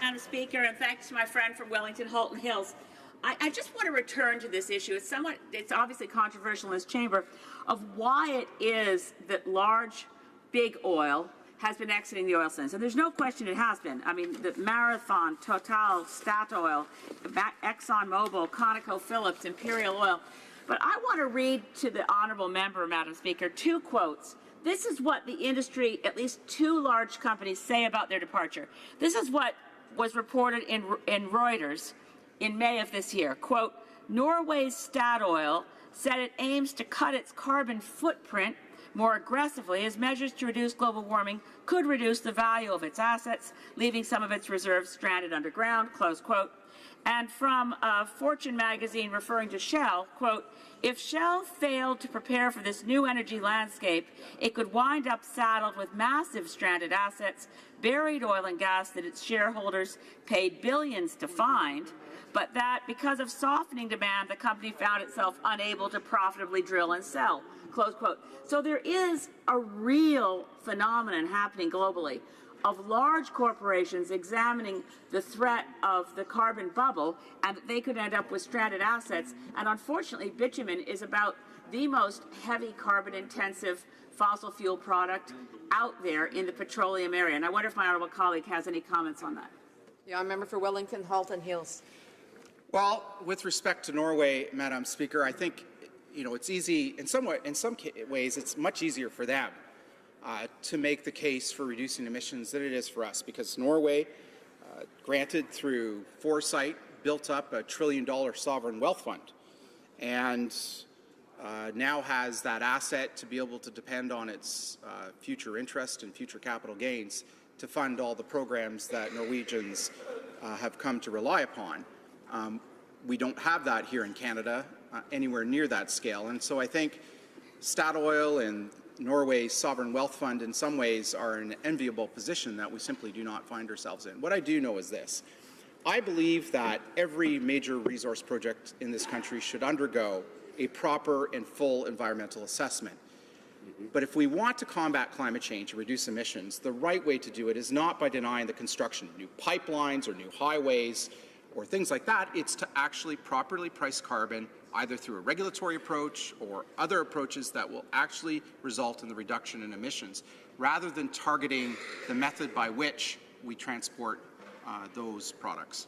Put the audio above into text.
Madam Speaker, and thanks to my friend from Wellington Halton Hills. I just want to return to this issue. It's obviously controversial in this chamber, of why it is that big oil has been exiting the oil sands. And there's no question it has been. I mean, the Marathon, Total, Statoil, ExxonMobil, ConocoPhillips, Imperial Oil. But I want to read to the honourable member, Madam Speaker, two quotes. This is what the industry, at least two large companies, say about their departure. This is what was reported in Reuters in May of this year. Quote, Norway's Statoil said it aims to cut its carbon footprint more aggressively as measures to reduce global warming could reduce the value of its assets, leaving some of its reserves stranded underground, close quote. And from Fortune magazine referring to Shell, quote, if Shell failed to prepare for this new energy landscape, it could wind up saddled with massive stranded assets, buried oil and gas that its shareholders paid billions to find, but that because of softening demand, the company found itself unable to profitably drill and sell, close quote. So there is a real phenomenon happening globally of large corporations examining the threat of the carbon bubble, and that they could end up with stranded assets. And unfortunately, bitumen is about the most heavy carbon-intensive fossil fuel product out there in the petroleum area. And I wonder if my honourable colleague has any comments on that. Yeah, member for Wellington Halton Hills. Well, with respect to Norway, Madam Speaker, I think it's easy in some ways. It's much easier for them to make the case for reducing emissions than it is for us, because Norway, granted through foresight, built up a $1 trillion sovereign wealth fund, and now has that asset to be able to depend on its future interest and future capital gains to fund all the programs that Norwegians have come to rely upon. We don't have that here in Canada anywhere near that scale, and so I think Statoil and Norway's sovereign wealth fund in some ways are in an enviable position that we simply do not find ourselves in. What I do know is this. I believe that every major resource project in this country should undergo a proper and full environmental assessment. But if we want to combat climate change and reduce emissions, the right way to do it is not by denying the construction of new pipelines or new highways or things like that. It's to actually properly price carbon, either through a regulatory approach or other approaches that will actually result in the reduction in emissions, rather than targeting the method by which we transport those products.